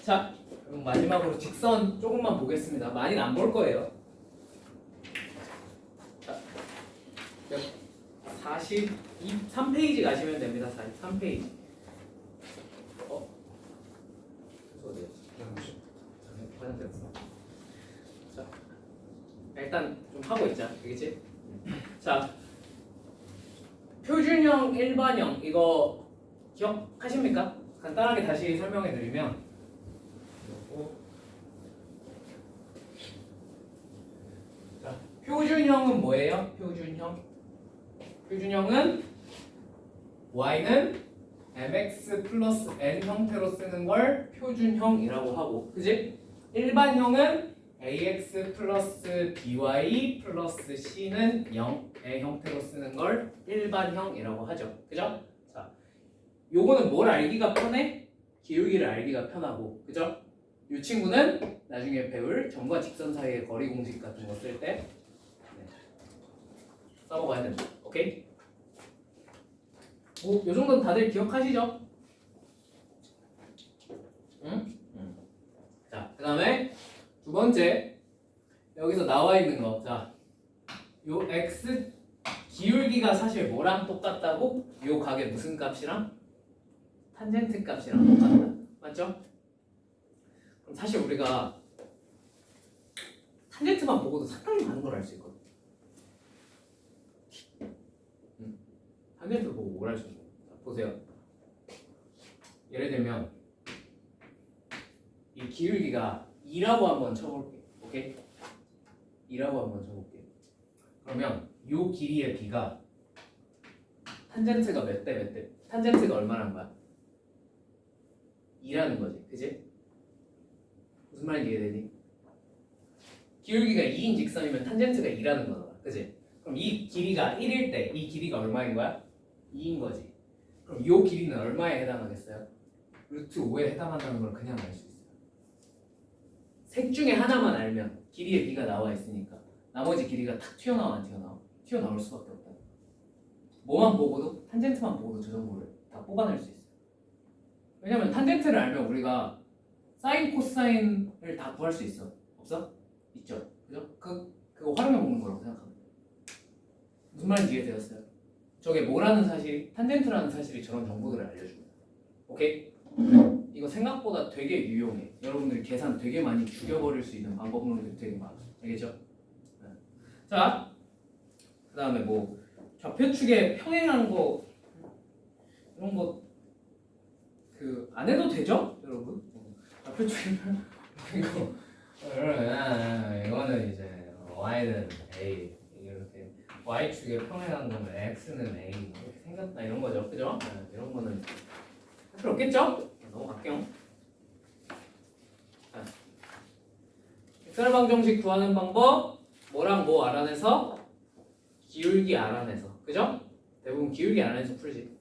자, 그럼 마지막으로 직선 조금만 보겠습니다. 많이는 안 볼 거예요. 자, 43페이지 가시면 됩니다. 43페이지. 자, 일단 좀 하고 있자. 알겠지? 자, 표준형, 일반형 이거 기억하십니까? 간단하게 다시 설명해 드리면 자, 표준형은 뭐예요? 표준형은 y는 mx 플러스 n 형태로 쓰는 걸 표준형이라고 하고, 그지? 일반형은 ax 플러스 by 플러스 c는 0의 형태로 쓰는 걸 일반형이라고 하죠. 그죠? 자, 요거는 뭘 알기가 편해? 기울기를 알기가 편하고, 그죠? 이 친구는 나중에 배울 점과 직선 사이의 거리 공식 같은 거 쓸 때 써먹어야 된다. 오케이? 뭐, 요 정도는 다들 기억하시죠? 응? 자, 그 다음에 두 번째, 여기서 나와 있는 거. 자, 요 x 기울기가 사실 뭐랑 똑같다고? 요 각의 무슨 값이랑? 탄젠트 값이랑 똑같다. 맞죠? 그럼 사실 우리가 탄젠트만 보고도 상당히 많은 걸 알 수 있거든. 탄젠트 보고 뭘 할 수 있는 거야? 보세요. 예를 들면 이 기울기가 2라고 한번 쳐볼게. 오케이? 2라고 한번 쳐볼게. 그러면 요 길이의 b가 탄젠트가 몇 대 몇 대? 탄젠트가 얼마란 거야? 2라는 거지. 그지? 무슨 말인지 이해되니? 기울기가 2인 직선이면 탄젠트가 2라는 거잖아. 그지? 그럼 이 길이가 1일 때 이 길이가 얼마인 거야? 2인 거지. 그럼 이 길이는 얼마에 해당하겠어요? 루트 5에 해당한다는 걸 그냥 알 수 있어요. 색 중에 하나만 알면 길이의 b가 나와 있으니까 나머지 길이가 탁 튀어나와 안 튀어나와? 튀어나올 수밖에 없다. 뭐만 보고도 탄젠트만 보고도 저 정보를 다 뽑아낼 수 있어요. 왜냐면 탄젠트를 알면 우리가 사인 코사인을 다 구할 수 있어. 없어? 있죠. 그죠? 그거 활용해 보는 거라고 생각합니다. 무슨 말인지 이해되었어요? 저게 뭐라는 사실이, 탄젠트라는 사실이 저런 정보들을 알려줍니다. 오케이? 이거 생각보다 되게 유용해. 여러분들이 계산 되게 많이 죽여버릴 수 있는 방법론들이 되게 많아. 알겠죠? 네. 자, 그 다음에 뭐 좌표축에 평행하는 거 이런 거 그 안 해도 되죠? 여러분? 좌표축에 이거 이거는 이제 y는 a 이렇게 y축에 평행한 거면 x는 a 이렇게 생겼다 이런 거죠. 그죠? 네, 이런 거는 할 필요 없겠죠? 넘어갈게요. 엑셀 방정식 구하는 방법 뭐랑 뭐 알아내서? 기울기 알아내서. 그죠? 대부분 기울기 알아내서 풀지.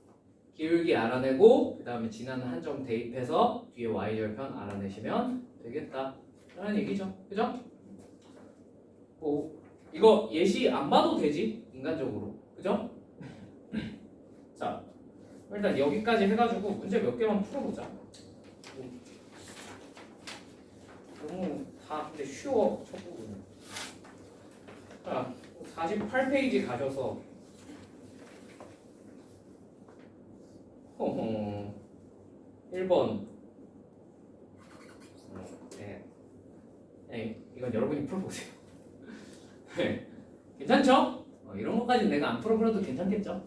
기울기 알아내고 그 다음에 지나는 한 점 대입해서 뒤에 y절편 알아내시면 되겠다 라는 얘기죠. 그죠? 뭐 이거 예시 안 봐도 되지 인간적으로. 그죠? 자, 일단 여기까지 해가지고 문제 몇 개만 풀어보자. 너무 다 근데 쉬워 첫 부분은. 자, 48페이지 가셔서 1번 네, 이건 여러분이 풀어보세요. 네, 괜찮죠? 이런 것까지 내가 안 풀어버려도 괜찮겠죠?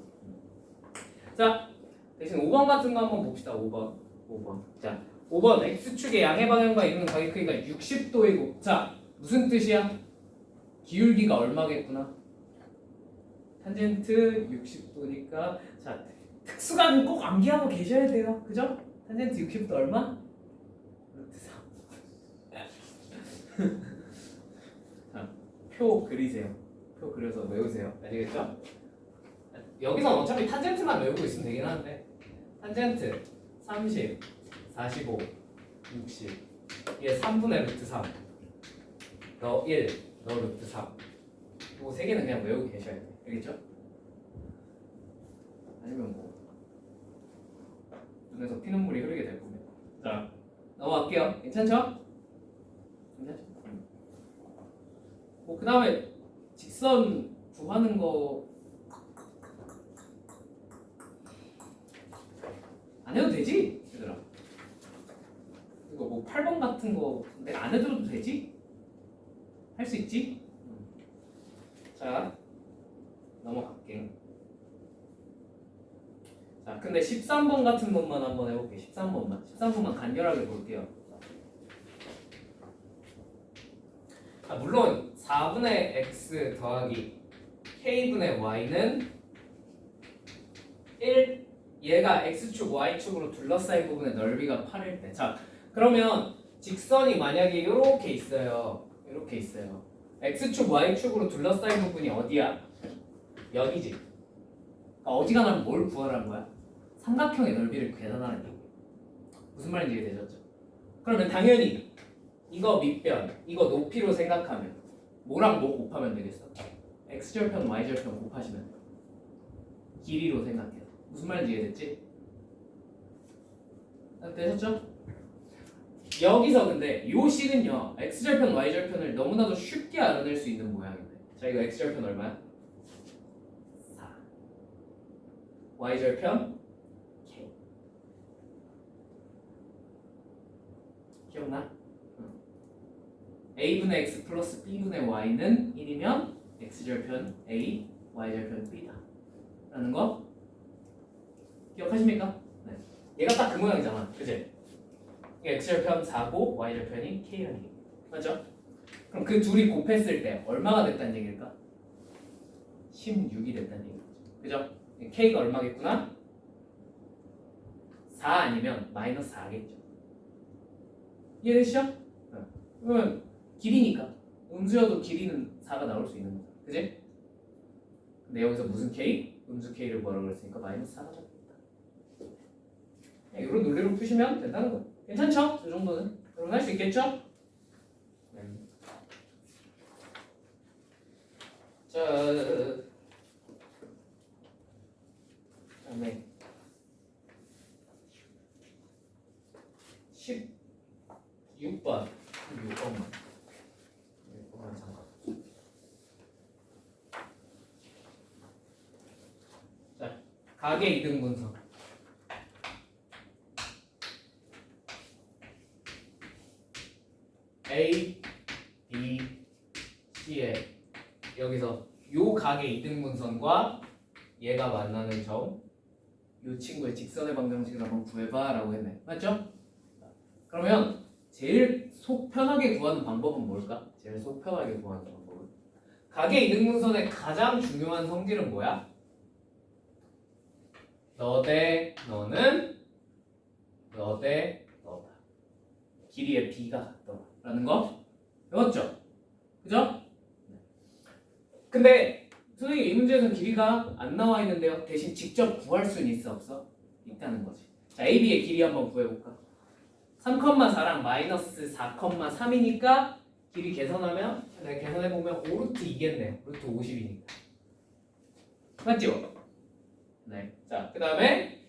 자, 대신 5번 같은 거 한번 봅시다. 5번. 자, 5번 x축의 양의 방향과 이루는 각의 크기가 60도이고 자, 무슨 뜻이야? 기울기가 얼마겠구나? 탄젠트 60도니까 자, 특수각은 꼭 암기하고 계셔야 돼요. 그죠? 탄젠트 60도 얼마? 루트 3. 자, 표 그리세요. 표 그려서 외우세요. 아시겠죠? 여기서 어차피 탄젠트만 외우고 있으면 되긴 한데 탄젠트 30, 45, 60 얘 3분의 루트 3 너 1, 너 루트 3 이거 세 개는 그냥 외우고 계셔야 돼요. 알겠죠? 아니면 뭐 눈에서 피눈물이 흐르게 될 겁니다. 자, 넘어갈게요. 괜찮죠? 괜찮죠? 그 다음에 직선 구하는 거 안 해도 되지? 얘들아. 이거 뭐 8번 같은 거 내가 안 해도 되지? 할 수 있지? 자, 넘어갈게. 자, 근데 13번 같은 것만 한번 해볼게. 13번만 간결하게 볼게요. 물론 4분의 x 더하기 k분의 y는 1, 얘가 x축 y축으로 둘러싸인 부분의 넓이가 8일 때. 자, 그러면 직선이 만약에 이렇게 있어요. 이렇게 있어요. x축 y축으로 둘러싸인 부분이 어디야? 여기지. 그러니까 어지간하면 뭘 구하라는 거야? 삼각형의 넓이를 계산하는 얘기예요. 무슨 말인지 이해되셨죠? 그러면 당연히 이거 밑변, 이거 높이로 생각하면 뭐랑 뭐 곱하면 되겠어? x절편, y절편 곱하시면 돼요. 길이로 생각해요. 무슨 말인지 이해됐지? 되셨죠? 여기서 근데 요 식은요 x절편, y절편을 너무나도 쉽게 알아낼 수 있는 모양인데 자 이거 x절편 얼마야? 4 y절편 k 기억나? a분의 x 플러스 b분의 y는 1이면 x절편 a, y절편 b다 라는 거 기억하십니까? 네. 얘가 딱 그 모양이잖아 그치? x절편 4고 y절편이 k라는 얘기 맞죠? 그럼 그 둘이 곱했을 때 얼마가 됐다는 얘기일까? 16이 됐다는 얘기죠 그죠? k가 얼마겠구나? 4 아니면 마이너스 4겠죠 이해되시죠? 네. 그러면 길이니까 음수여도 길이는 4가 나올 수 있는 거죠 그지? 근데 여기서 무슨 k? 음수 k를 뭐라고 그랬으니까 마이너스 4가 적겠다 이런 논리로 푸시면 된다는 거예요 괜찮죠? 이 정도는 여러분 할 수 있겠죠? 네. 자 다음에 16번 6번만 잠깐 자 가계 이등 분석 A, B, C에 여기서 요 각의 이등분선과 얘가 만나는 점, 요 친구의 직선의 방정식을 한번 구해봐 라고 했네. 맞죠? 그러면 제일 속 편하게 구하는 방법은 뭘까? 제일 속 편하게 구하는 방법은 각의 이등분선의 가장 중요한 성질은 뭐야? 너 대 너는 너 대 너다. 길이의 B가 같더라 라는 거 배웠죠? 그죠? 근데 선생님 이 문제에서는 길이가 안 나와 있는데요 대신 직접 구할 수는 있어 없어? 있다는 거지 자 AB의 길이 한번 구해볼까? 3,4랑 마이너스 4,3이니까 길이 계산하면 내가 계산해보면 5루트 2겠네 루트 50이니까 맞죠? 네. 자 그 다음에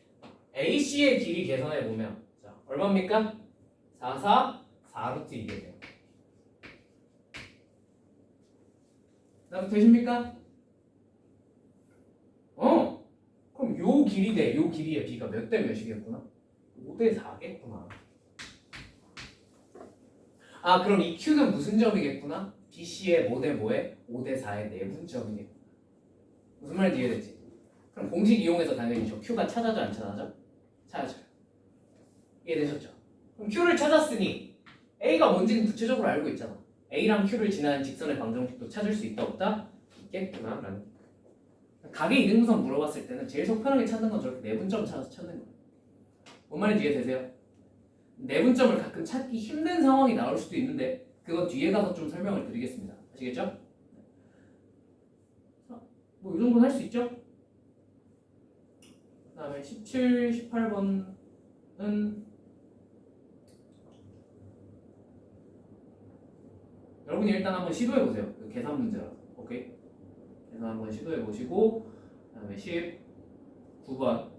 AC의 길이 계산해보면 자 얼마입니까? 4루트 2겠네요 나 되십니까? 그럼 요 길이 대 요 길이의 B가 몇 대 몇이겠구나? 5대 4겠구나 아 그럼 이 Q는 무슨 점이겠구나? BC의 뭐 대 뭐에? 5대 4의 내분점이겠구나 무슨 말인지 이해됐지? 그럼 공식 이용해서 당연히 저 Q가 찾아져 안 찾아져? 찾아져요 이해되셨죠? 그럼 Q를 찾았으니 A가 뭔지는 구체적으로 알고 있잖아 A랑 Q를 지나는 직선의 방정식도 찾을 수 있다 없다? 있겠구나 라는 각의 이등분선 물어봤을 때는 제일 속편하게 찾는 건 저렇게 내분점 찾아서 찾는 거예요 뭔 말인지 이해되세요? 내분점을 가끔 찾기 힘든 상황이 나올 수도 있는데 그건 뒤에 가서 좀 설명을 드리겠습니다 아시겠죠? 뭐 이 정도는 할 수 있죠? 그 다음에 17, 18번은 여러분이 일단 한번 시도해보세요 계산 문제라서 오케이? 계산 한번 시도해보시고 그 다음에 19번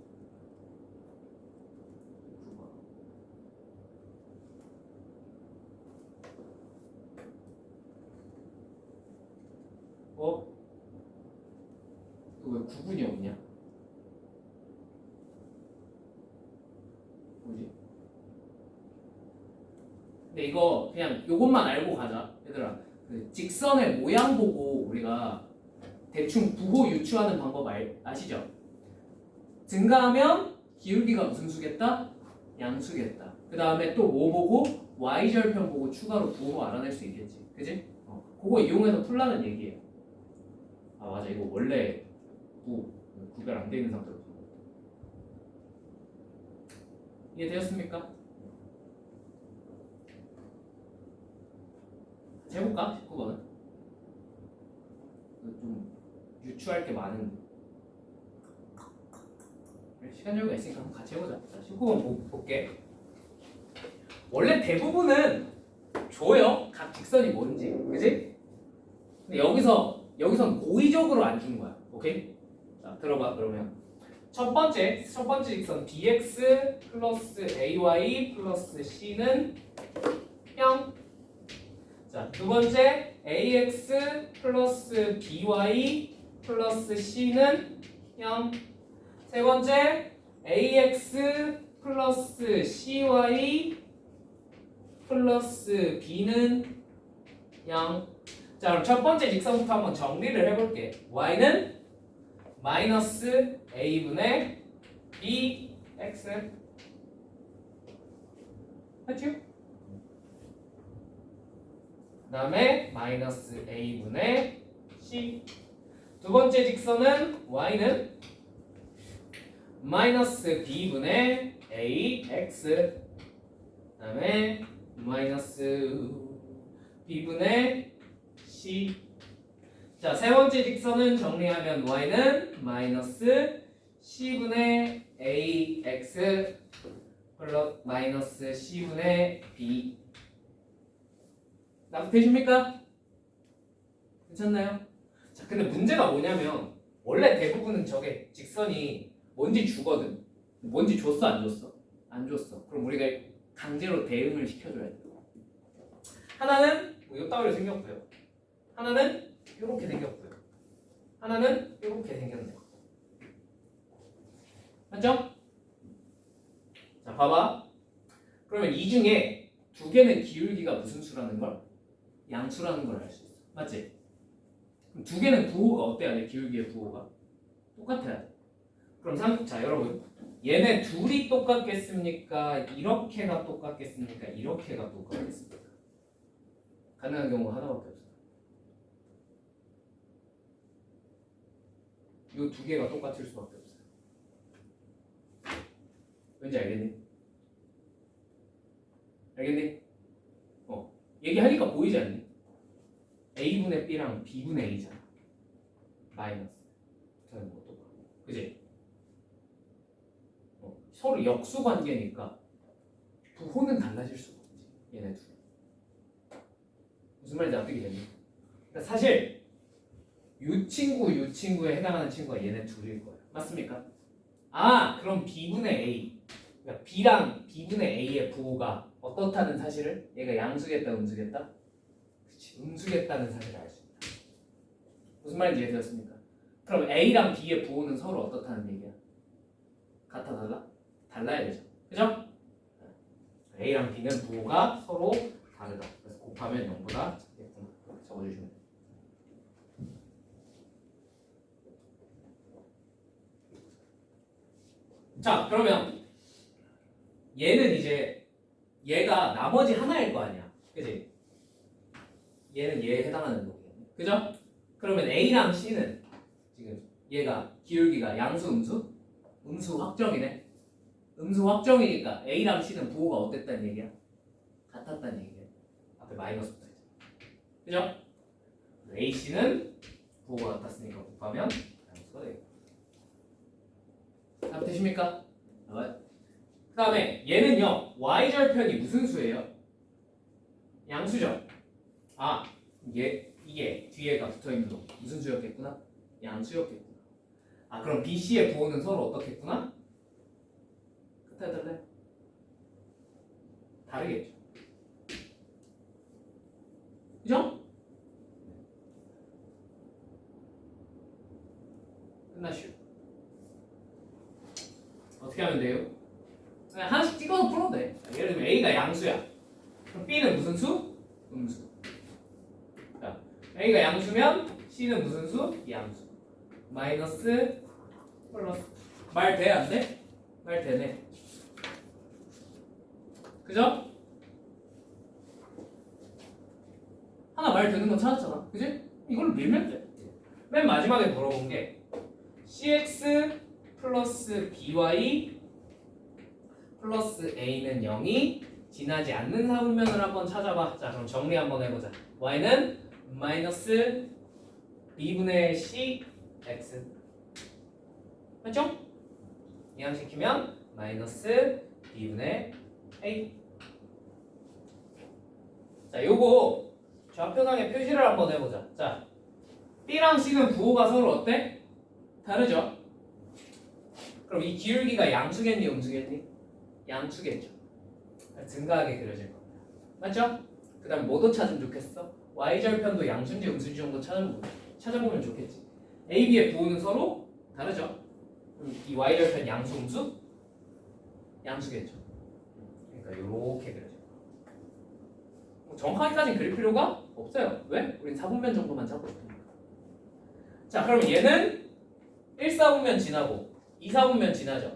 왜 구분이 없냐? 뭐지? 근데 이거 그냥 요것만 알고 가자 얘들아. 그 직선의 모양 보고 우리가 대충 부호 유추하는 방법 아시죠? 증가하면 기울기가 무슨 수겠다? 양수겠다. 그 다음에 또 뭐 보고? y절편 보고 추가로 부호 알아낼 수 있겠지. 그지? 그거 이용해서 풀라는 얘기예요. 아 맞아, 이거 원래 구별 안 돼 있는 상태로 이해되었습니까? 해볼까? 19번은 좀 유추할 게 많은데 시간 여유가 있으니까 한번 같이 해보자. 19번 볼게. 원래 대부분은 줘요, 각 직선이 뭔지, 그지? 근데 여기선 고의적으로 안 준 거야. 오케이? 자, 들어봐. 그러면 첫 번째 직선 bx 플러스 ay 플러스 c는 0. 자, 두 번째 ax 플러스 by 플러스 c는 0. 세 번째 ax 플러스 cy 플러스 b는 0. 자, 그럼 첫 번째 직선부터 한번 정리를 해볼게. y는 마이너스 a분의 bx. 맞죠? 그 다음에 마이너스 a분의 c. 두 번째 직선은 y는 마이너스 b분의 ax. 그 다음에 마이너스 b분의 c. 자, 세 번째 직선은 정리하면 y는 마이너스 c분의 ax 플러스 마이너스 c분의 b. 납득되십니까? 괜찮나요? 자, 근데 문제가 뭐냐면 원래 대부분은 저게 직선이 뭔지 주거든. 뭔지 줬어, 안 줬어? 안 줬어. 그럼 우리가 강제로 대응을 시켜줘야 돼. 하나는 뭐 이따위로 생겼고요. 하나는 이렇게 생겼고요. 하나는 이렇게 생겼네요. 맞죠? 자, 봐봐. 그러면 이 중에 두 개는 기울기가 무슨 수라는 걸? 양수라는 걸 알 수 있어. 맞지? 그럼 두 개는 부호가 어때야 돼? 기울기의 부호가 똑같아야 돼. 그럼 자, 여러분, 얘네 둘이 똑같겠습니까? 이렇게가 똑같겠습니까? 이렇게가 똑같겠습니까? 가능한 경우가 하나밖에 없어. 이 두 개가 똑같을 수밖에 없어요. 왠지 알겠니? 알겠니? 얘기하니까 보이지 않니? a분의 b랑 b분의 a잖아. 마이너스. 저는 뭐 똑같고, 그지? 서로 역수 관계니까 부호는 달라질 수가 없지. 얘네 둘. 무슨 말인지 납득이 되니? 그러니까 사실 이 친구에 해당하는 친구가 얘네 둘일 거예요. 맞습니까? 아, 그럼 b분의 a, 그러니까 b랑 b분의 a의 부호가 어떻다는 사실을, 얘가 양수겠다, 음수겠다? 그치, 음수겠다는 사실을 알 수 있다. 무슨 말인지 이해되었습니까? 그럼 a랑 b의 부호는 서로 어떻다는 얘기야? 같아, 달라? 달라야 되죠. 그죠? a랑 b는 부호가 서로 다르다. 그래서 곱하면 0보다 작겠구나. 적어주시면 돼요. 자, 그러면 얘는 이제 얘가 나머지 하나일 거 아니야. 그지? 얘는 얘에 해당하는 놈이겠네. 그죠? 그러면 A랑 C는 지금 얘가 기울기가 양수, 음수? 음수 확정이네. 음수 확정이니까 A랑 C는 부호가 어땠다는 얘기야? 같았다는 얘기야. 앞에 마이너스 붙어있잖아. 그죠? A, C는 부호가 같았으니까 곱하면 양수가 되겠다. 답되십니까? 그 다음에 얘는요, y절편이 무슨 수예요? 양수죠? 아, 이게 뒤에가 붙어있는 거 무슨 수였겠구나? 양수였겠구나. 아, 그럼 BC의 부호는 서로 어떻겠구나? 같아야 달라요? 다르겠죠. 그죠? 끝났슈. 어떻게 하면 돼요? 그냥 하나씩 찍어서 풀어도 돼. 예를 들면 A가 양수야. 그럼 B는 무슨 수? 음수. 자, A가 양수면 C는 무슨 수? 양수. 마이너스 플러스. 말 돼? 안 돼? 말 되네. 그죠? 하나 말 되는 건 찾았잖아. 그지? 이걸로 밀면 돼. 맨 마지막에 물어본 게 cx 플러스 by 플러스 a는 0이 지나지 않는 사분면을 한번 찾아봐. 자, 그럼 정리 한번 해보자. y는 마이너스 b분의 c x 맞죠? 이항시키면 마이너스 b분의 a. 자, 요거 좌표상에 표시를 한번 해보자. 자, B랑 C는 부호가 서로 어때? 다르죠? 그럼 이 기울기가 양수겠니 음수겠니? 양수겠죠. 증가하게 그려질 겁니다. 맞죠? 그 다음 뭐도 찾으면 좋겠어? Y절편도 양수인지 음수인지 정도 찾아보면 좋겠지. A, B의 부호는 서로 다르죠? 그럼 이 Y절편 양수 음수? 양수겠죠. 그러니까 이렇게 그려질 거예요. 정확하게까지는 그릴 필요가 없어요. 왜? 우린 4분면 정도만 잡고 있으니까. 자, 그럼 얘는 1, 4분면 지나고 2, 4분면 지나죠.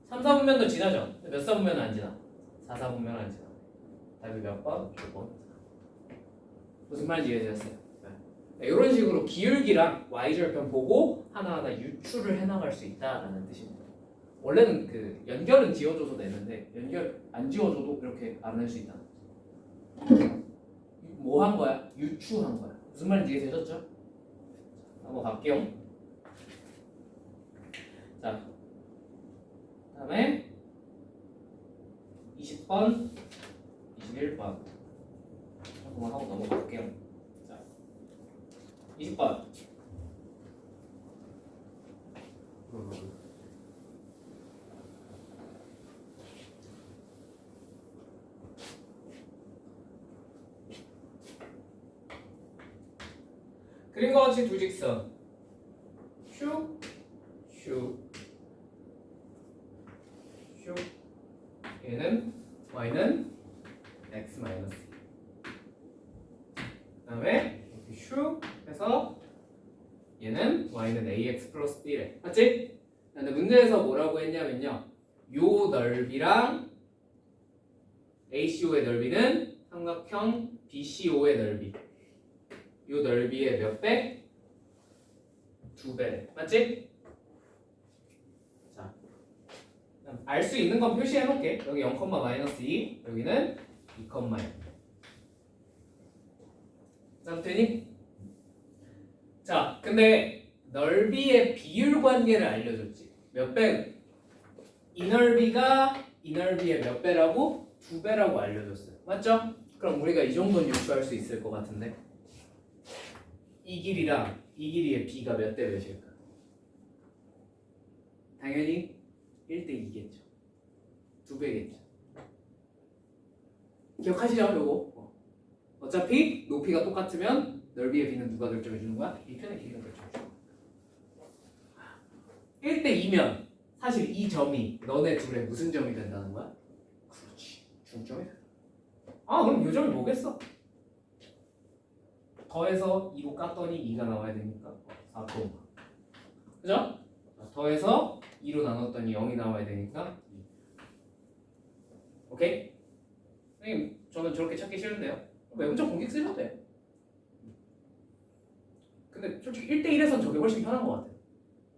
3, 4분면도 지나죠. 몇 4분면은 안 지나? 4, 4분면은 안 지나. 답이 몇 번? 5번. 무슨 말인지 이해되셨어요? 네. 이런 식으로 기울기랑 Y절편 보고 하나하나 유추를 해나갈 수 있다라는 뜻입니다. 원래는 그 연결은 지어줘서 내는데 연결 안 지어줘도 이렇게 알아낼 수 있다. 뭐 한 거야? 유추한 거야. 무슨 말인지 이해되셨죠? 한번 갈게요. 자, 다음에 20번, 21번 한번 하고 넘어갈게요. 자, 20번. 그림과 같이 두 직선 슉, 슉, 슉. 얘는 y는 x 마이너스. 그다음에 이렇게 슉 해서 얘는 y는 ax 플러스 b래. 맞지? 근데 문제에서 뭐라고 했냐면요. 요 넓이랑 ACO의 넓이는 삼각형 BCO의 넓이. 요 넓이의 몇 배? 2배. 맞지? 자, 알 수 있는 건 표시해 놓을게. 여기 0,-2, 여기는 2,0. 난 되니? 자, 근데 넓이의 비율 관계를 알려줬지. 몇 배? 이 넓이가 이 넓이의 몇 배라고? 2배라고 알려줬어요. 맞죠? 그럼 우리가 이 정도는 유추할 수 있을 것 같은데 이 길이랑 이 길이의 비가 몇 대 몇일까? 당연히 1대 2겠죠. 2배겠죠. 기억하시죠? 요거. 어차피 높이가 똑같으면 넓이의 비는 누가 결정해 주는 거야? 이 편의 길이가 결정해 주는 거야. 1대 2면 사실 이 점이 너네 둘의 무슨 점이 된다는 거야? 그렇지. 중점이 된다. 아, 그럼 요 점이 뭐겠어? 더해서 2로 깠더니 2가 나와야 되니까 4콤마. 그죠? 더해서 2로 나눴더니 0이 나와야 되니까 2. 오케이? 선생님, 저는 저렇게 찾기 싫은데요? 외부적 공식 쓰셔도 돼. 근데 솔직히 1대1에선 저게 훨씬 편한 것 같아요.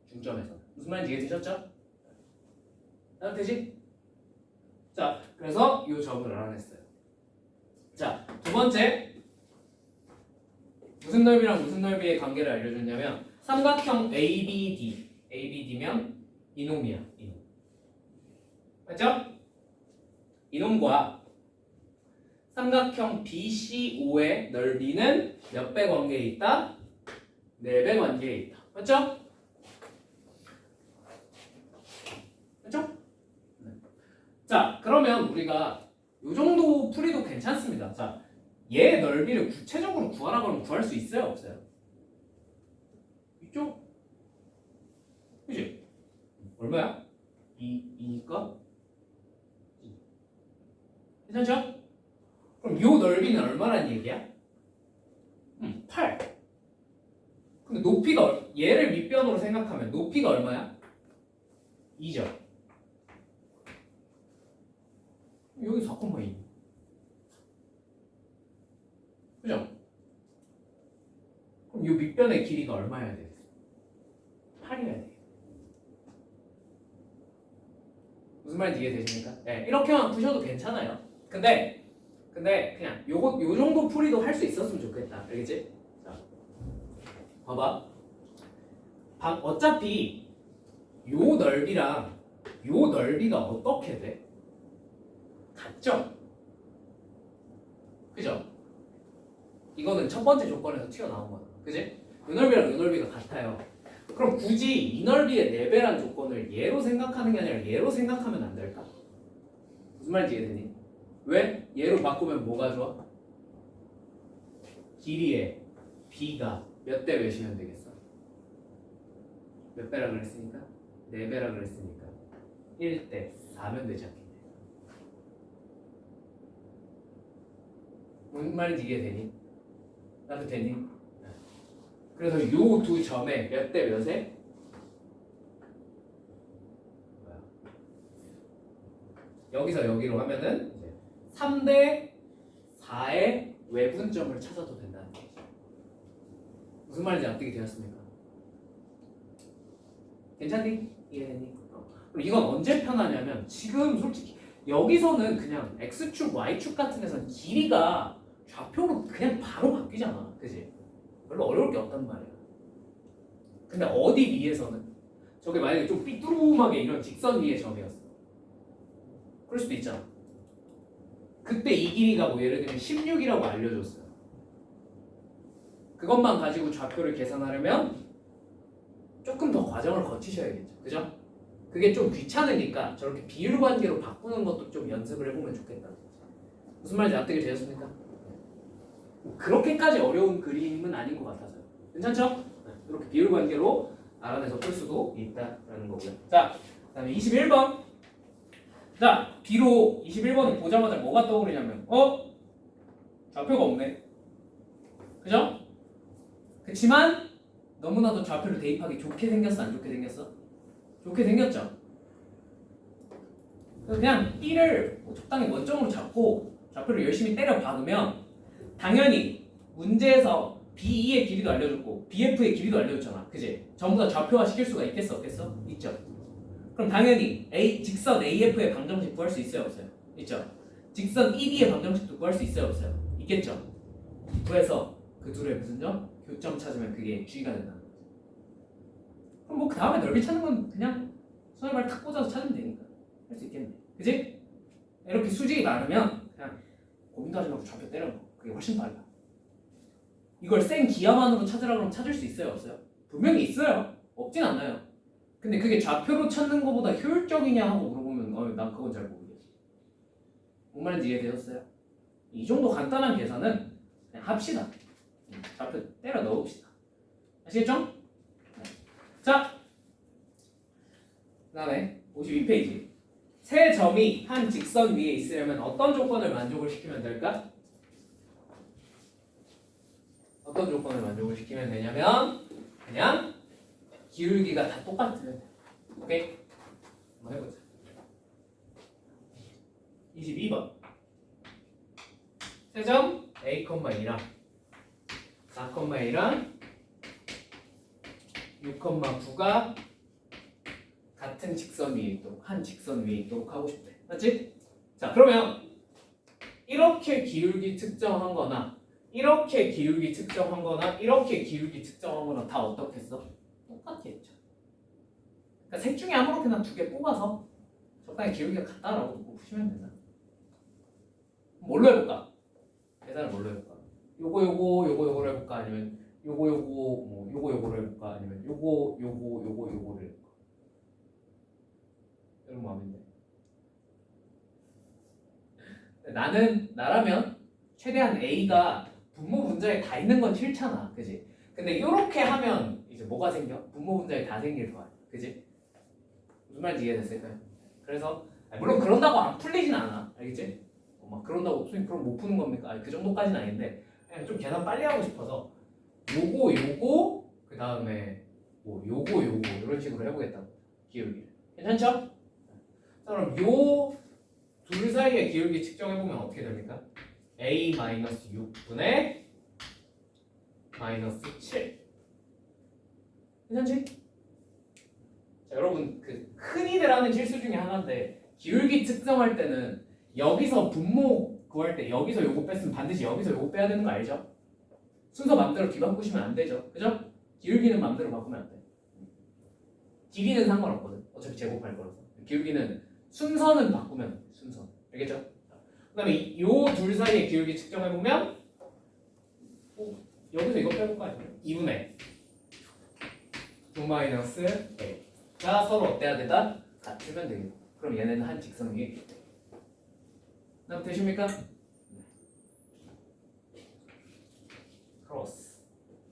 중점에서. 무슨 말인지 이해되셨죠? 나도 되지? 자, 그래서 이 점을 알아냈어요. 자, 두 번째. 무슨 넓이랑 무슨 넓이의 관계를 알려줬냐면 삼각형 ABD. ABD면 이놈이야. 이놈. 맞죠? 이놈과 삼각형 BCO의 넓이는 몇 배 관계에 있다? 4배 관계에 있다. 맞죠? 맞죠? 네. 자, 그러면 우리가 이 정도 풀이도 괜찮습니다. 자, 얘 넓이를 구체적으로 구하라 그러면 구할 수 있어요? 없어요? 있죠? 얼마야? 2니까? 괜찮죠? 그럼 요 넓이는 얼마란 얘기야? 8. 근데 높이가 얘를 밑변으로 생각하면 높이가 얼마야? 2죠. 여기 4,2. 그죠? 그럼 요 밑변의 길이가 얼마여야 돼? 8이어야 돼. 무슨 말인지 이해되십니까? 네, 이렇게만 푸셔도 괜찮아요. 근데 그냥 요 정도 풀이도 할 수 있었으면 좋겠다. 알겠지? 자, 봐봐. 어차피 요 넓이랑 요 넓이가 어떻게 돼? 같죠? 그죠? 이거는 첫 번째 조건에서 튀어나온 거야. 그지? 요 넓이랑 요 넓이가 같아요. 그럼 굳이 이 넓이의 4배란 조건을 얘로 생각하는 게 아니라 얘로 생각하면 안 될까? 무슨 말인지 이해되니? 왜? 얘로 바꾸면 뭐가 좋아? 길이의 b가 몇 대 몇이면 되겠어? 몇 배라 그랬으니까? 4배라 그랬으니까 1대 4면 되지 않겠냐? 무슨 말인지 이해되니? 나도 되니? 그래서 요 두 점에 몇 대 몇에? 여기서 여기로 하면은 이제 3대 4의 외분점을 찾아도 된다는 거죠. 무슨 말인지 납득이 되었습니까? 괜찮니? 이해됐니? 그럼 이건 언제 편하냐면 지금 솔직히 여기서는 그냥 x축, y축 같은 데서는 길이가 좌표로 그냥 바로 바뀌잖아. 그지? 별로 어려울 게 없단 말이야. 근데 어디 위에서는 저게 만약에 좀 삐뚤음하게 이런 직선 위의 점이었어. 그럴 수도 있잖아. 그때 이 길이가 뭐 예를 들면 16이라고 알려줬어요. 그것만 가지고 좌표를 계산하려면 조금 더 과정을 거치셔야겠죠. 그죠? 그게 좀 귀찮으니까 저렇게 비율 관계로 바꾸는 것도 좀 연습을 해보면 좋겠다. 무슨 말인지 납득이 되셨습니까? 그렇게까지 어려운 그림은 아닌 것 같아서요. 괜찮죠? 이렇게 비율 관계로 알아내서 풀 수도 있다라는 거고요. 자, 그다음에 21번. 자, B로 21번을 보자마자 뭐가 떠오르냐면 좌표가 없네. 그죠? 그치만 너무나도 좌표를 대입하기 좋게 생겼어? 안 좋게 생겼어? 좋게 생겼죠? 그냥 B를 적당히 원점으로 잡고 좌표를 열심히 때려 박으면 당연히 문제에서 B2의 길이도 알려줬고 BF의 길이도 알려줬잖아. 그지? 전부 다 좌표화 시킬 수가 있겠어? 없겠어? 있죠. 그럼 당연히 직선 AF의 방정식 구할 수 있어요? 없어요? 있죠. 직선 ED의 방정식도 구할 수 있어요? 없어요? 있겠죠. 구해서 그 둘의 무슨 점? 교점 찾으면 그게 G가 된다는 거죠. 그럼 뭐 그 다음에 넓이 찾는 건 그냥 손에 발 탁 꽂아서 찾으면 되니까 할 수 있겠네. 그지? 이렇게 수직이 많으면 그냥 고민도 하지 말고 좌표 때려. 그게 훨씬 빨라. 이걸 생 기하만으로 찾으라 그러면 찾을 수 있어요? 없어요? 분명히 있어요. 없진 않아요. 근데 그게 좌표로 찾는 것보다 효율적이냐 하고 물어보면 난 그건 잘 모르겠어. 뭔 말인지 이해되셨어요? 이 정도 간단한 계산은 그냥 합시다. 좌표 때려 넣읍시다. 아시겠죠? 자, 그 다음에 52페이지. 세 점이 한 직선 위에 있으려면 어떤 조건을 만족을 시키면 될까? 어떤 조건을 만족을 시키면 되냐면 그냥 기울기가 다 똑같으면 돼. 오케이? 한번 해보자. 22번. 세점 A,2랑 4,1랑 6,9가 같은 직선 위에 있도록 한 직선 위에 있도록 하고 싶대. 맞지? 자, 그러면 이렇게 기울기 측정한 거나 이렇게 기울기 측정한 거나 이렇게 기울기 측정한 거나 다 어떻게 했어? 똑같겠죠. 그러니까 셋 중에 아무렇게나 2개 뽑아서 적당히 기울기가 같다라고 놓고 푸시면 된다. 뭘로 해볼까? 계산을 뭘로 해볼까? 요거를 해볼까? 아니면 요거를 해볼까? 아니면 요거를 해볼까? 이런 마음인데. 나라면 최대한 A가 분모 분자에 다 있는 건 싫잖아. 그지? 근데 이렇게 하면 이제 뭐가 생겨? 분모 분자에 다 생길 거 아니야. 그지? 무슨 말인지 이해됐을까요? 그래서 물론 그런다고 안 풀리진 않아. 알겠지? 막 그런다고 선생님 그럼 못 푸는 겁니까? 아니, 그 정도까지는 아닌데 그냥 좀 계산 빨리 하고 싶어서 요거 그 다음에 뭐 요거 이런 식으로 해보겠다고. 기울기를. 괜찮죠? 자, 그럼 요 둘 사이의 기울기 측정해보면 어떻게 됩니까? A-6분의 -7. 괜찮지? 자, 여러분 그 흔히들 하는 실수 중에 하나인데 기울기 측정할 때는 여기서 분모 구할 때 여기서 요거 뺐으면 반드시 여기서 요거 빼야 되는 거 알죠? 순서 맘대로 뒤바꾸시면 안 되죠. 그죠? 기울기는 맘대로 바꾸면 안 돼. 길이는 상관없거든. 어차피 제곱할 거라서. 기울기는 순서는 바꾸면 돼. 순서. 알겠죠? 그 다음에 요 둘 사이의 기울기 측정해보면 여기서 이거 빼볼까 아니면 2분의 2-A가 서로 어때야 되다? 같으면 되겠고 그럼 얘네는 한 직선 위에 있대. 그럼 되십니까? 크로스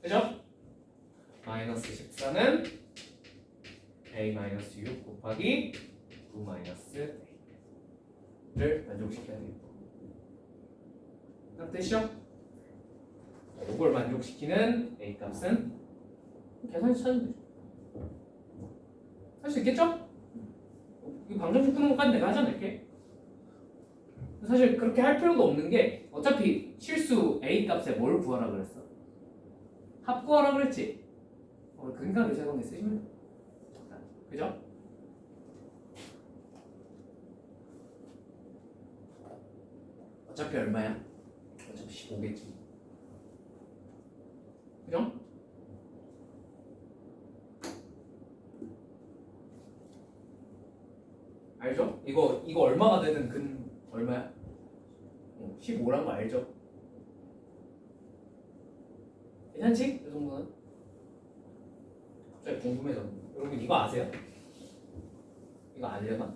그죠? -14는 A-6 곱하기 2-A를 만족시켜야 되겠고 그럼 되시죠? 이걸 만족시키는 A 값은 계산해서 찾으면 되죠. 할 수 있겠죠? 이 방정식 푸는 것까지 내가 하지 않을게. 사실 그렇게 할 필요도 없는 게 어차피 실수 A 값에 뭘 구하라 그랬어? 합 구하라 그랬지? 그러니까 의사관계 쓰시면 돼. 그죠? 어차피 얼마야? 어차피 15겠지. 그죠? 알죠? 이거 얼마가 되든 근 얼마야? 15란 거 알죠? 괜찮지? 이 정도는? 갑자기 궁금해져. 여러분 이거 아세요? 이거 알려나?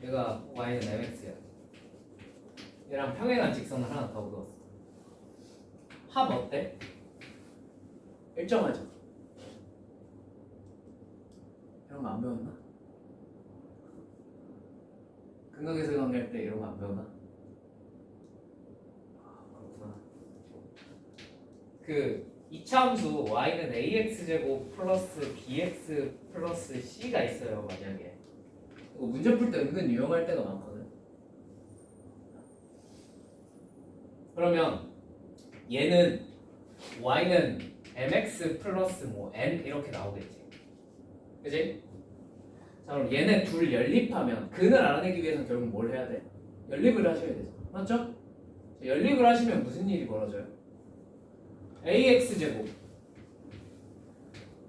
얘가 y는 mx야. 얘랑 평행한 직선을 하나 더 그었어. 합 어때? 일정하죠? 이런 거 안 배웠나? 근각에서 관계할 때 이런 거 안 배웠나? 그렇구나. 그 이차함수 y는 ax제곱 플러스 bx 플러스 c가 있어요. 만약에 이거 문제 풀 때 은근 유용할 때가 많거든. 그러면 얘는 y는 mx 플러스 뭐 n 이렇게 나오겠지. 그지? 자 그럼 얘네 둘 연립하면 근을 알아내기 위해서는 결국 뭘 해야 돼? 연립을 하셔야 되죠. 맞죠? 연립을 하시면 무슨 일이 벌어져요? ax제곱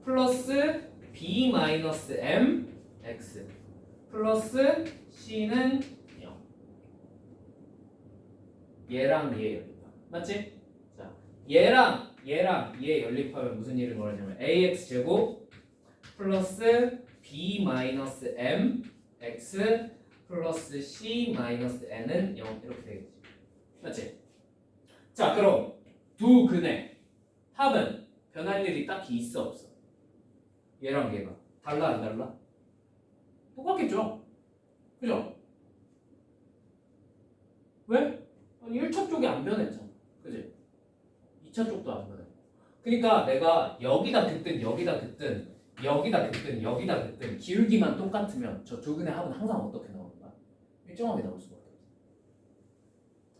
플러스 b 마이너스 mx 플러스 c는 0. 얘랑 얘 연립하면 맞지? 자 얘랑 얘 연립하면 무슨 일이 벌어지냐면 ax제곱 플러스 b 마이너스 m x 플러스 c 마이너스 n은 0 이렇게 되겠지. 맞지? 자 그럼 두 근의 합은 변할 일이 딱히 있어 없어? 얘랑 얘가 달라 안 달라? 똑같겠죠? 그죠? 왜? 아니 1차 쪽이 안 변했잖아. 그지? 2차 쪽도 안 변해. 그러니까 내가 여기다 긋든 여기다 긋든 여기다 긋든 여기다 긋든 기울기만 똑같으면 저 두 근의 합은 항상 어떻게 나오는 거야? 일정하게 나올 수밖에 없어.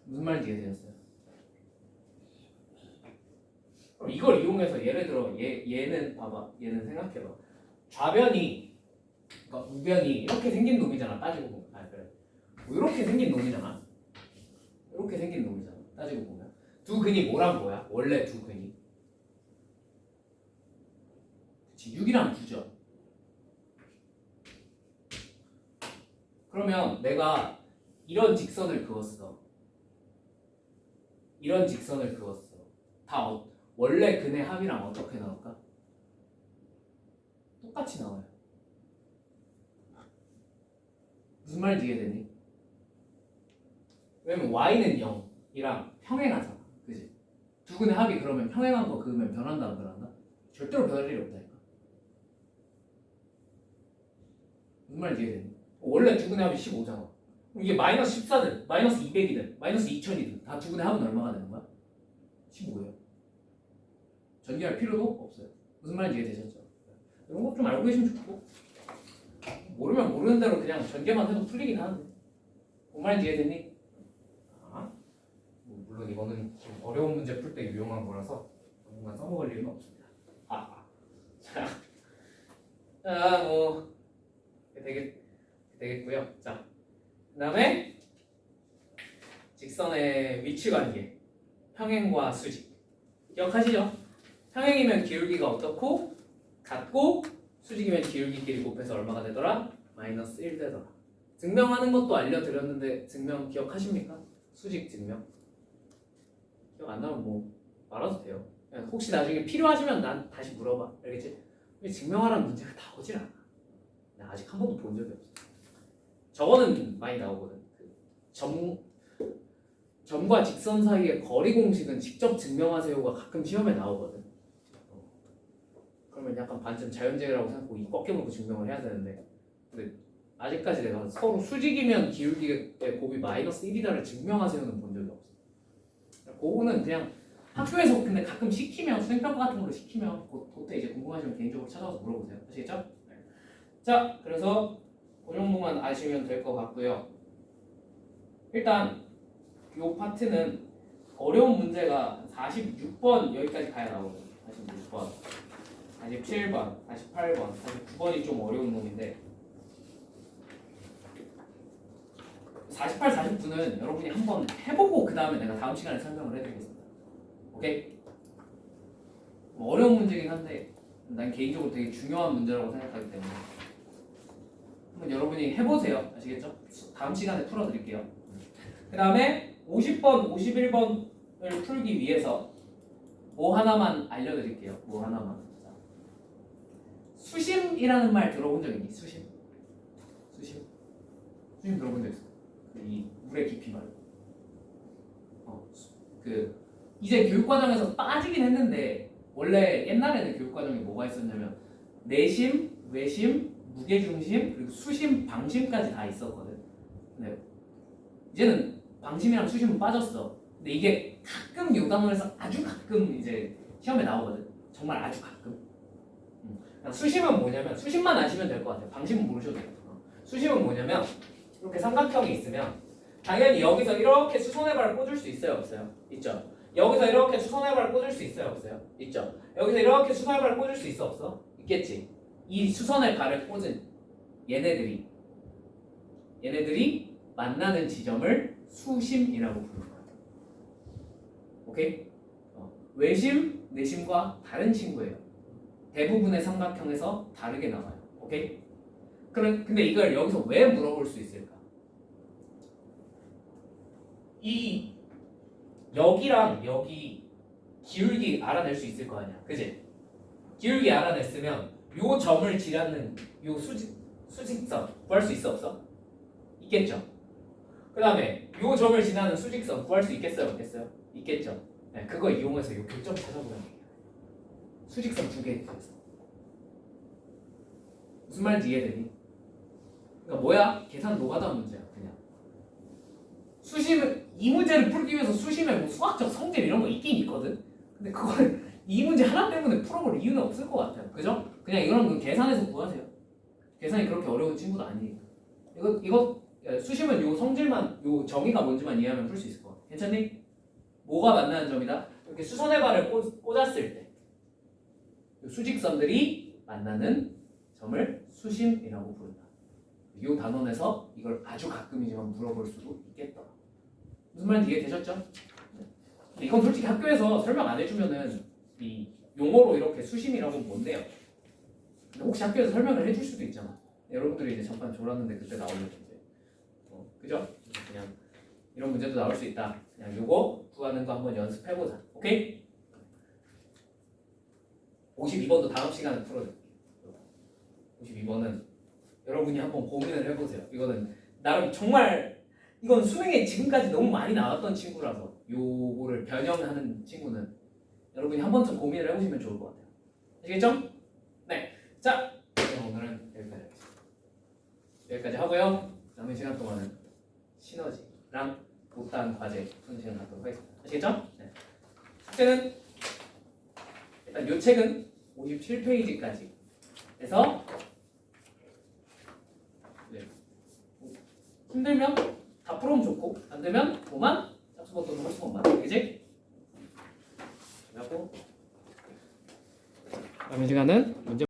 무슨 말인지 이해되셨어요? 그럼 이걸 이용해서 예를 들어 얘는 봐봐. 얘는 생각해봐. 좌변이 그러니까 우변이 이렇게 생긴 놈이잖아. 따지고 보면. 아 그래. 뭐 이렇게 생긴 놈이잖아. 이렇게 생긴 놈이잖아. 따지고 보면. 두 근이 뭐란 거야? 원래 두 근이. 그치 6이랑 9죠. 그러면 내가 이런 직선을 그었어. 이런 직선을 그었어. 다 원래 근의 합이랑 어떻게 나올까? 똑같이 나와요. 무슨 말인지 이해되니? 왜냐면 y는 0이랑 평행하잖아. 그지? 두 근의 합이 그러면 평행한 거 그으면 변한다 안 변한다? 절대로 변할 일이 없다니까. 무슨 말인지 이해되니? 원래 두 분의 합이 15잖아. 이게 마이너스 14든 마이너스 200이든 마이너스 2000이든 다 두 분의 합은 얼마가 되는 거야? 15예요. 전개할 필요도 없어요. 무슨 말인지 이해되셨죠? 이런 거 좀 알고 계시면 좋고 모르면 모르는 대로 그냥 전개만 해도 풀리긴 하는데 무슨 말인지 이해됐니? 아, 물론 이거는 좀 어려운 문제 풀 때 유용한 거라서 당분간 써먹을 일은 없습니다. 자, 뭐 되겠고요. 자, 그다음에 직선의 위치 관계, 평행과 수직 기억하시죠? 평행이면 기울기가 어떻고 같고 수직이면 기울기끼리 곱해서 얼마가 되더라? 마이너스 1 되더라. 증명하는 것도 알려드렸는데 증명 기억하십니까? 수직 증명 기억 안 나면 뭐 말아도 돼요. 혹시 나중에 필요하시면 난 다시 물어봐. 알겠지? 증명하라는 문제가 나오질 않아. 나 아직 한 번도 본 적이 없어. 저거는 많이 나오거든. 점과 직선 사이의 거리 공식은 직접 증명하세요가 가끔 시험에 나오거든. 그러면 약간 반쯤 자연재해라고 생각하고 이 꺾여놓고 증명을 해야 되는데, 근데 아직까지 내가 서로 수직이면 기울기의 곱이 마이너스 1이다를 증명하세요는 본 적이 없어. 그거는 그냥 학교에서 근데 가끔 시키면 수행평가 같은 걸로 시키면 그때 이제 궁금하시면 개인적으로 찾아와서 물어보세요. 아시겠죠? 네. 자, 그래서 그 정도만 아시면 될 것 같고요. 일단 이 파트는 어려운 문제가 46번 여기까지 가야 나오거든요. 46번, 47번, 48번, 49번이 좀 어려운 놈인데 48, 49는 여러분이 한번 해보고 그 다음에 내가 다음 시간에 설명을 해드리겠습니다. 오케이? 뭐 어려운 문제긴 한데 난 개인적으로 되게 중요한 문제라고 생각하기 때문에 한번 여러분이 해보세요. 아시겠죠? 다음 시간에 풀어드릴게요. 그 다음에 50번, 51번을 풀기 위해서 뭐 하나만 알려드릴게요. 뭐 하나만. 자, 수심이라는 말 들어본 적 있니? 수심 들어본 적 있어? 이 물의 깊이 말고. 이제 교육과정에서 빠지긴 했는데 원래 옛날에는 교육과정에 뭐가 있었냐면 내심, 외심, 무게중심, 그리고 수심, 방심까지 다 있었거든. 근데 이제는 방심이랑 수심은 빠졌어. 근데 이게 가끔 요단원에서 아주 가끔 이제 시험에 나오거든. 정말 아주 가끔. 수심은 뭐냐면 수심만 아시면 될 것 같아요. 방심은 모르셔도 돼요. 수심은 뭐냐면 이렇게 삼각형이 있으면 당연히 여기서 이렇게 수선의 발을 꽂을 수 있어요, 없어요? 있죠. 여기서 이렇게 수선의 발을 꽂을 수 있어요, 없어요? 있죠. 여기서 이렇게 수선의 발을 꽂을 수 있어, 없어? 있겠지. 이 수선의 발을 꽂은 얘네들이 만나는 지점을 수심이라고 부릅니다. 오케이? 외심, 내심과 다른 친구예요. 대부분의 삼각형에서 다르게 나와요. 오케이? 근데 이걸 여기서 왜 물어볼 수 있을까? 이 여기랑 여기 기울기 알아낼 수 있을 거 아니야, 그지? 기울기 알아냈으면 요 점을 지나는 요 수직선 구할 수 있어, 없어? 있겠죠. 그 다음에 요 점을 지나는 수직선 구할 수 있겠어요, 없겠어요? 있겠죠. 네, 그거 이용해서 요 교점 찾아보면 돼요. 수직선 두 개 있어서. 무슨 말인지 이해되니? 그러니까 뭐야? 계산 노가다 문제야, 그냥. 이 문제를 풀기 위해서 수심에 뭐 수학적 성질 이런 거 있긴 있거든. 근데 그걸 이 문제 하나 때문에 풀어볼 이유는 없을 것 같아요. 그죠? 그냥 이거는 계산해서 구하세요. 계산이 그렇게 어려운 친구도 아니니까. 이거 수심은 요 성질만, 요 정의가 뭔지만 이해하면 풀 수 있을 것 같아. 괜찮니? 뭐가 만나는 점이다? 이렇게 수선의 발을 꽂았을 때 수직선들이 만나는 점을 수심이라고 부른다. 이 단원에서 이걸 아주 가끔이지만 물어볼 수도 있겠다. 무슨 말인지 이해되셨죠? 이건 솔직히 학교에서 설명 안 해주면은 이 용어로 이렇게 수심이라고 뭔데요? 근데 혹시 학교에서 설명을 해줄 수도 있잖아. 여러분들이 이제 잠깐 졸았는데 그때 나오면 이제 그죠? 그냥 이런 문제도 나올 수 있다. 그냥 요거 구하는 거 한번 연습해보자. 오케이? 52번도 다음 시간에 풀어드릴게요. 52번은 여러분이 한번 고민을 해보세요. 이거는 나름 정말 이건 수능에 지금까지 너무 많이 나왔던 친구라서 요거를 변형하는 친구는 여러분이 한 번쯤 고민을 해보시면 좋을 것 같아요. 아시겠죠? 네. 자, 그럼 오늘은 여기까지 하겠습니다. 여기까지 하고요. 남은 시간 동안은 시너지랑 못다한 과제 푸는 시간 갖도록 하겠습니다. 아시겠죠? 네. 숙제는 일단 이 책은 57페이지까지 해서 네. 힘들면 다 풀어오면 좋고 안 되면 5만 짝수번 또는 홀수번만 그지? 그리고 남은 시간은 문제